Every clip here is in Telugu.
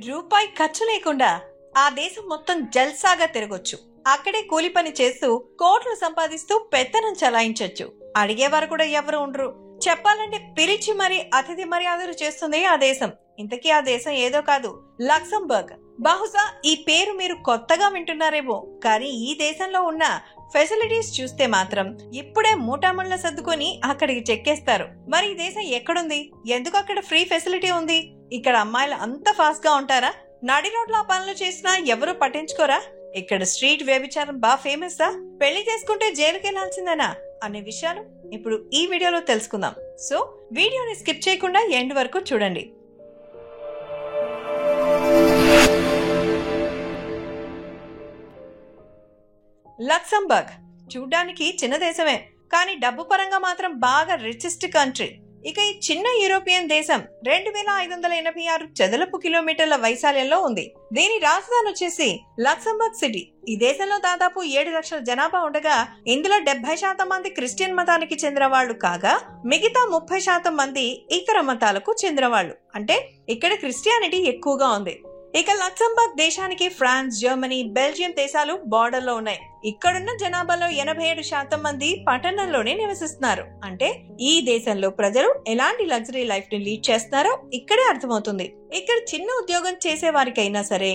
రూపాయి ఖర్చు లేకుండా ఆ దేశం మొత్తం జల్సాగా తిరగొచ్చు. అక్కడే కూలి పని చేస్తూ కోట్లు సంపాదిస్తూ పెత్తనం చలాయించొచ్చు. అడిగేవారు కూడా ఎవరు ఉండరు. చెప్పాలంటే పిలిచి మరీ అతిథి మర్యాదలు చేస్తుంది ఆ దేశం. ఇంతకీ ఆ దేశం ఏదో కాదు, లక్సంబర్గ్. బహుశా ఈ పేరు మీరు కొత్తగా వింటున్నారేమో, కానీ ఈ దేశంలో ఉన్న ఫెసిలిటీస్ చూస్తే మాత్రం ఇప్పుడే మూటాముళ్ళ సర్దుకొని అక్కడికి చెక్కేస్తారు. మరి ఈ దేశం ఎక్కడుంది? ఎందుకు అక్కడ ఫ్రీ ఫెసిలిటీ ఉంది? ఇక్కడ అమ్మాయిలు అంత ఫాస్ట్ గా ఉంటారా? నడి రోడ్లో పనులు చేసినా ఎవరు పట్టించుకోరా? ఇక్కడ స్ట్రీట్ వ్యభిచారం బాగా ఫేమస్ దా? పెళ్లి చేసుకుంటే జైలుకి వెళ్లాల్సిందేనా అనే విషయాలు ఇప్పుడు ఈ వీడియోలో తెలుసుకుందాం. సో వీడియోని స్కిప్ చేయకుండా ఎండ్ వరకు చూడండి. లక్సంబర్గ్ చూడ్డానికి చిన్న దేశమే, కానీ డబ్బు పరంగా మాత్రం బాగా రిచెస్ట్ కంట్రీ. ఇక ఈ చిన్న యూరోపియన్ దేశం 2586 చదరపు కిలోమీటర్ల వైశాల్యంలో ఉంది. దీని రాజధాని వచ్చేసి లక్సంబర్గ్ సిటీ. ఈ దేశంలో దాదాపు 7 లక్షల జనాభా ఉండగా ఇందులో 70% మంది క్రిస్టియన్ మతానికి చెందిన వాళ్ళు కాగా మిగతా 30% మంది ఇతర మతాలకు చెందిన వాళ్ళు. అంటే ఇక్కడ క్రిస్టియానిటీ ఎక్కువగా ఉంది. ఇక లక్సంబర్గ్ దేశానికి ఫ్రాన్స్, జర్మనీ, బెల్జియం దేశాలు బార్డర్ లో ఉన్నాయి. ఇక్కడున్న జనాభాలో 87% మంది పట్టణంలోనే నివసిస్తున్నారు. అంటే ఈ దేశంలో ప్రజలు ఎలాంటి లగ్జరీ లైఫ్ ని లీడ్ చేస్తున్నారో ఇక్కడే అర్థమవుతుంది. ఇక్కడ చిన్న ఉద్యోగం చేసే వారికైనా సరే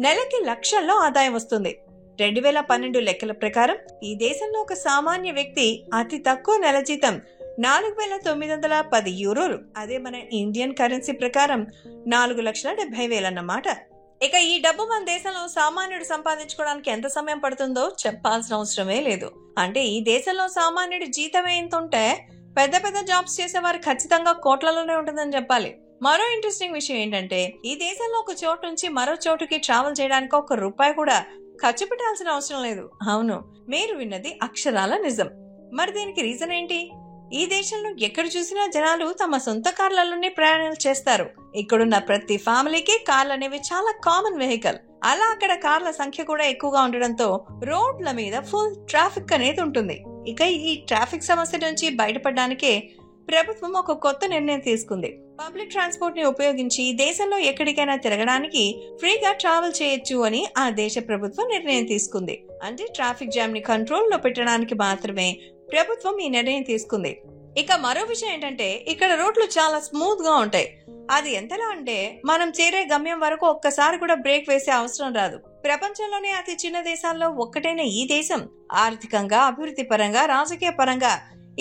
నెలకి లక్షల్లో ఆదాయం వస్తుంది. 2012 లెక్కల ప్రకారం ఈ దేశంలో ఒక సామాన్య వ్యక్తి అతి తక్కువ నెల జీతం 4910 యూరోలు. అదే మన ఇండియన్ కరెన్సీ ప్రకారం 4,70,000 అన్నమాట. ఇక ఈ డబ్బు మన దేశంలో సామాన్యుడు సంపాదించుకోవడానికి ఎంత సమయం పడుతుందో చెప్పాల్సిన అవసరమే లేదు. అంటే ఈ దేశంలో సామాన్యుడి జీతమే ఎంత ఉంటే పెద్ద పెద్ద జాబ్స్ చేసేవారు ఖచ్చితంగా కోట్లలోనే ఉంటుందని చెప్పాలి. మరో ఇంట్రెస్టింగ్ విషయం ఏంటంటే ఈ దేశంలో ఒక చోటు నుంచి మరో చోటుకి ట్రావెల్ చేయడానికి ₹1 కూడా ఖర్చు పెట్టాల్సిన అవసరం లేదు. అవును, మీరు విన్నది అక్షరాల నిజం. మరి దీనికి రీజన్ ఏంటి? ఈ దేశంలో ఎక్కడ చూసినా జనాలు తమ సొంత కార్లలోనే ప్రయాణాలు చేస్తారు. ఇక్కడున్న ప్రతి ఫ్యామిలీకి కార్లు అనేవి చాలా కామన్ వెహికల్. అలా అక్కడ కార్ల సంఖ్య కూడా ఎక్కువగా ఉండడంతో రోడ్ల మీద ఫుల్ ట్రాఫిక్ అనేది ఉంటుంది. ఇక ఈ ట్రాఫిక్ సమస్య నుంచి బయటపడడానికే ప్రభుత్వం ఒక కొత్త నిర్ణయం తీసుకుంది. పబ్లిక్ ట్రాన్స్పోర్ట్ ని ఉపయోగించి దేశంలో ఎక్కడికైనా తిరగడానికి ఫ్రీగా ట్రావెల్ చేయొచ్చు అని ఆ దేశ ప్రభుత్వం నిర్ణయం తీసుకుంది. అంటే ట్రాఫిక్ జామ్ ని కంట్రోల్ లో పెట్టడానికి మాత్రమే ప్రభుత్వం ఈ నిర్ణయం తీసుకుంది. ఇక మరో విషయం ఏంటంటే ఇక్కడ రోడ్లు చాలా స్మూత్ గా ఉంటాయి. అది ఎంతలా అంటే మనం చేరే గమ్యం వరకు ఒక్కసారి కూడా బ్రేక్ వేసే అవసరం రాదు. ప్రపంచంలోనే అతి చిన్న దేశాల్లో ఒక్కటైన ఈ దేశం ఆర్థికంగా, అభివృద్ధి పరంగా, రాజకీయ పరంగా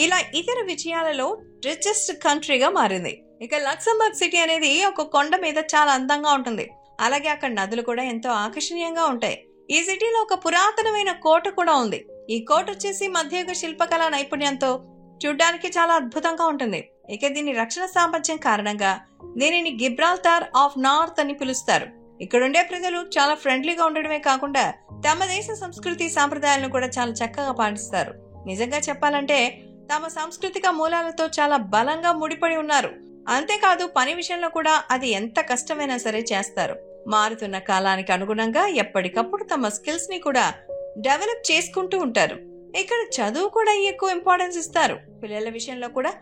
ఇలా ఇతర విషయాలలో రిచెస్ట్ కంట్రీగా మారింది. ఇక లక్సంబర్గ్ సిటీ అనేది ఒక కొండ మీద చాలా అందంగా ఉంటుంది. అలాగే అక్కడ నదులు కూడా ఎంతో ఆకర్షణీయంగా ఉంటాయి. ఈ సిటీలో ఒక పురాతనమైన కోట కూడా ఉంది. ఈ కోట వచ్చేసి మధ్యయుగ శిల్పకళా నైపుణ్యంతో చూడ్డానికి చాలా అద్భుతంగా ఉంటుంది. ఇక దీని రక్షణ సామర్థ్యం కారణంగా దీనిని గిబ్రాల్టార్ ఆఫ్ నార్త్ అని పిలుస్తారు. ఇక్కడుండే ప్రజలు చాలా ఫ్రెండ్లీగా ఉండడమే కాకుండా తమ దేశ సంస్కృతి సాంప్రదాయాలను కూడా చాలా చక్కగా పాటిస్తారు. నిజంగా చెప్పాలంటే తమ సాంస్కృతిక మూలాలతో చాలా బలంగా ముడిపడి ఉన్నారు. అంతేకాదు పని విషయంలో కూడా అది ఎంత కష్టమైనా సరే చేస్తారు. మారుతున్న కాలానికి అనుగుణంగా ఎప్పటికప్పుడు తమ స్కిల్స్ ని కూడా డెవలప్ చేసుకుంటూ ఉంటారు. ఇక్కడ చదువు కూడా ఎక్కువ ఇంపార్టెన్స్ ఇస్తారు. పిల్లల విషయంలో కూడా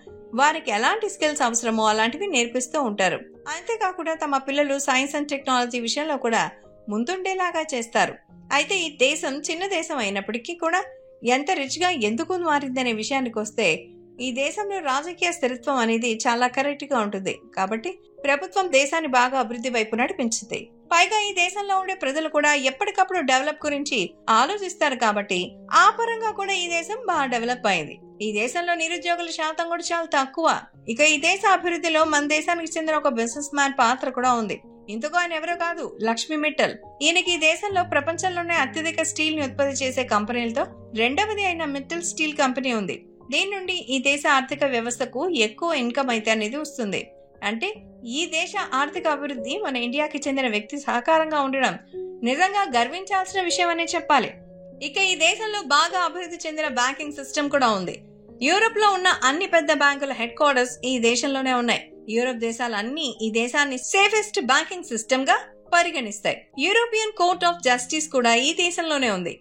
వారికి ఎలాంటి స్కిల్స్ అవసరమో అలాంటివి నేర్పిస్తూ ఉంటారు. అంతేకాకుండా తమ పిల్లలు సైన్స్ అండ్ టెక్నాలజీ విషయంలో కూడా ముందుండేలాగా చేస్తారు. అయితే ఈ దేశం చిన్న దేశం అయినప్పటికీ కూడా ఎంత రిచ్ గా ఎందుకు మారిందనే విషయానికి వస్తే ఈ దేశంలో రాజకీయ స్థిరత్వం అనేది చాలా కరెక్ట్ గా ఉంటుంది. కాబట్టి ప్రభుత్వం దేశాన్ని బాగా అభివృద్ధి వైపు నడిపించింది. పైగా ఈ దేశంలో ఉండే ప్రజలు కూడా ఎప్పటికప్పుడు డెవలప్ గురించి ఆలోచిస్తారు. కాబట్టి ఆ పరంగా కూడా ఈ దేశం బాగా డెవలప్ అయింది. ఈ దేశంలో నిరుద్యోగుల శాతం కూడా చాలా తక్కువ. ఇక ఈ దేశ అభివృద్ధిలో మన దేశానికి చెందిన ఒక బిజినెస్ మ్యాన్ పాత్ర కూడా ఉంది. ఇంతకు ఆయన ఎవరో కాదు, లక్ష్మీ మిట్టల్. ఈయనకి ఈ దేశంలో ప్రపంచంలోనే అత్యధిక స్టీల్ ని ఉత్పత్తి చేసే కంపెనీలతో రెండవది అయిన మిట్టల్ స్టీల్ కంపెనీ ఉంది. దీని నుండి ఈ దేశ ఆర్థిక వ్యవస్థకు ఎక్కువ ఇన్కమ్ అయితే అనేది వస్తుంది. అంటే ఈ దేశ ఆర్థిక అభివృద్ధి మన ఇండియాకి చెందిన వ్యక్తి సహకారంగా ఉండడం నిజంగా గర్వించాల్సిన విషయం అనే చెప్పాలి. ఇక ఈ దేశంలో బాగా అభివృద్ధి చెందిన బ్యాంకింగ్ సిస్టమ్ కూడా ఉంది. యూరోప్ లో ఉన్న అన్ని పెద్ద బ్యాంకుల హెడ్ క్వార్టర్స్ ఈ దేశంలోనే ఉన్నాయి. యూరోప్ దేశాలన్నీ ఈ దేశాన్ని సేఫెస్ట్ బ్యాంకింగ్ సిస్టమ్ గా పరిగణిస్తాయి. యూరోపియన్ కోర్ట్ ఆఫ్ జస్టిస్ కూడా ఈ దేశంలోనే ఉంది.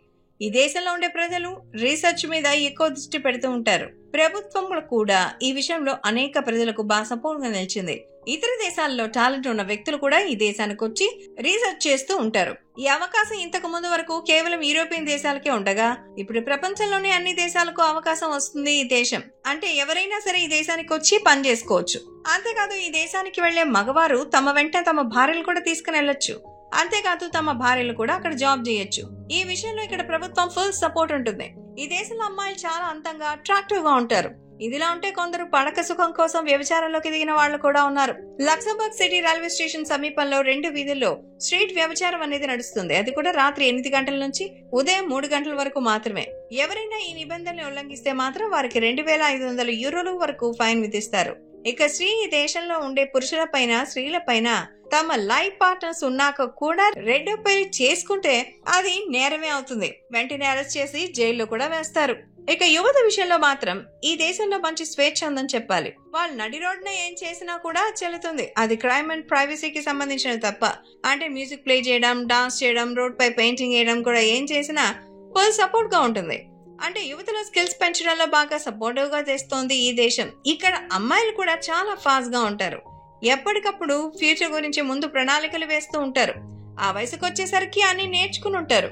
ఈ దేశంలో ఉండే ప్రజలు రీసెర్చ్ మీద ఎక్కువ దృష్టి పెడుతూ ఉంటారు. ప్రభుత్వం కూడా ఈ విషయంలో అనేక ప్రజలకు బాగా సపోర్ట్ గా నిలిచింది. ఇతర దేశాల్లో టాలెంట్ ఉన్న వ్యక్తులు కూడా ఈ దేశానికి వచ్చి రీసెర్చ్ చేస్తూ ఉంటారు. ఈ అవకాశం ఇంతకు ముందు వరకు కేవలం యూరోపియన్ దేశాలకే ఉండగా ఇప్పుడు ప్రపంచంలోని అన్ని దేశాలకు అవకాశం వస్తుంది. ఈ దేశం అంటే ఎవరైనా సరే ఈ దేశానికి వచ్చి పని చేసుకోవచ్చు. అంతేకాదు ఈ దేశానికి వెళ్లే మగవారు తమ వెంట తమ భార్యలు కూడా తీసుకుని వెళ్ళొచ్చు. అంతేకాదు తమ భార్యలు కూడా అక్కడ జాబ్ చేయొచ్చు. ఈ విషయంలో ఇక్కడ ప్రభుత్వం ఫుల్ సపోర్ట్ ఉంటుంది. ఈ దేశంలో అమ్మాయిలు చాలా అందంగా అట్రాక్టివ్ గా ఉంటారు. ఇదిలా ఉంటే కొందరు పడక సుఖం కోసం వ్యభిచారంలోకి దిగిన వాళ్ళు కూడా ఉన్నారు. లక్సంబర్గ్ సిటీ రైల్వే స్టేషన్ సమీపంలో 2 వీధుల్లో స్ట్రీట్ వ్యభిచారం అనేది నడుస్తుంది. అది కూడా రాత్రి 8 గంటల నుంచి ఉదయం 3 గంటల వరకు మాత్రమే. ఎవరైనా ఈ నిబంధనలు ఉల్లంఘిస్తే మాత్రం వారికి 2500 యూరోల వరకు ఫైన్ విధిస్తారు. ఇక ఈ దేశంలో ఉండే పురుషుల పైన స్త్రీల పైన తమ లైఫ్ పార్ట్నర్స్ ఉన్నాక కూడా రెండో పెళ్లి చేసుకుంటే అది నేరమే అవుతుంది. వెంటనే అరెస్ట్ చేసి జైల్లో కూడా వేస్తారు. ఇక యువత విషయంలో మాత్రం ఈ దేశంలో మంచి స్వేచ్ఛ ఉందని చెప్పాలి. వాళ్ళు నడి రోడ్డున ఏం చేసినా కూడా చెల్లుతుంది. అది క్రైమ్ అండ్ ప్రైవసీకి సంబంధించినది తప్ప. అంటే మ్యూజిక్ ప్లే చేయడం, డాన్స్ చేయడం, రోడ్ పై పెయింటింగ్ వేయడం కూడా ఏం చేసినా ఫుల్ సపోర్ట్ గా ఉంటుంది. అంటే యువతలో స్కిల్స్ పెంచడంలో బాగా సపోర్టివ్ గా చేస్తోంది ఈ దేశం. ఇక్కడ అమ్మాయిలు కూడా చాలా ఫాస్ట్ గా ఉంటారు. ఎప్పటికప్పుడు ఫ్యూచర్ గురించి ముందు ప్రణాళికలు వేస్తూ ఉంటారు. ఆ వయసుకు వచ్చేసరికి అన్ని నేర్చుకుని ఉంటారు.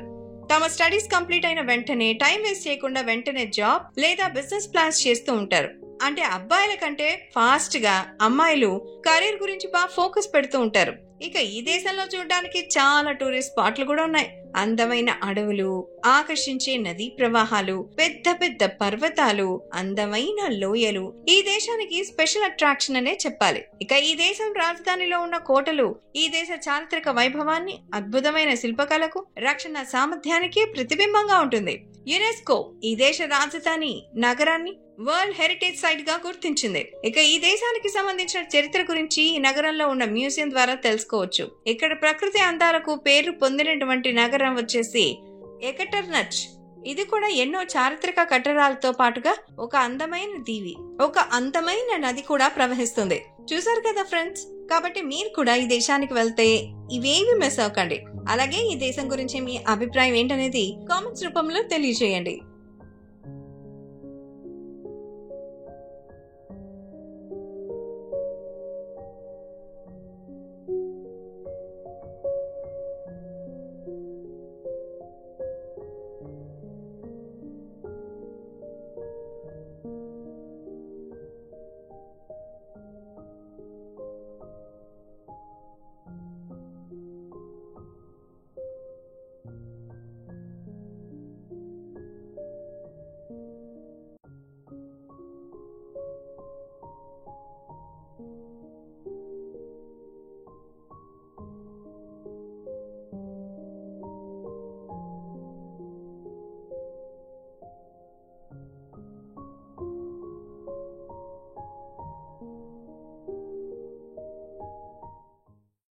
తమ స్టడీస్ కంప్లీట్ అయిన వెంటనే టైం వేస్ట్ చేయకుండా వెంటనే జాబ్ లేదా బిజినెస్ ప్లాన్స్ చేస్తూ ఉంటారు. అంటే అబ్బాయిల కంటే ఫాస్ట్ గా అమ్మాయిలు కెరీర్ గురించి బాగా ఫోకస్ పెడుతూ ఉంటారు. ఇక ఈ దేశంలో చూడడానికి చాలా టూరిస్ట్ స్పాట్లు కూడా ఉన్నాయి. అందమైన అడవులు, ఆకర్షించే నదీ ప్రవాహాలు, పెద్ద పెద్ద పర్వతాలు, అందమైన లోయలు ఈ దేశానికి స్పెషల్ అట్రాక్షన్ అనే చెప్పాలి. ఇక ఈ దేశం రాజధానిలో ఉన్న కోటలు ఈ దేశ చారిత్రక వైభవాన్ని, అద్భుతమైన శిల్పకళకు, రక్షణ సామర్థ్యానికి ప్రతిబింబంగా ఉంటుంది. యునెస్కో ఈ దేశ రాజధాని నగరాన్ని వరల్డ్ హెరిటేజ్ సైట్ గా గుర్తించింది. ఇక ఈ దేశానికి సంబంధించిన చరిత్ర గురించి ఈ నగరంలో ఉన్న మ్యూజియం ద్వారా తెలుసుకోవచ్చు. ఇక్కడ ప్రకృతి అందాలకు పేరు పొందినటువంటి నగరం వచ్చేసి ఎకటర్నచ్. ఇది కూడా ఎన్నో చారిత్రక కట్టడాలతో పాటుగా ఒక అందమైన దీవి, ఒక అందమైన నది కూడా ప్రవహిస్తుంది. చూసారు కదా ఫ్రెండ్స్. కాబట్టి మీరు కూడా ఈ దేశానికి వెళ్తే ఇవేమి మిస్ అవ్వకండి. అలాగే ఈ దేశం గురించి మీ అభిప్రాయం ఏంటనేది కామెంట్స్ రూపంలో తెలియజేయండి.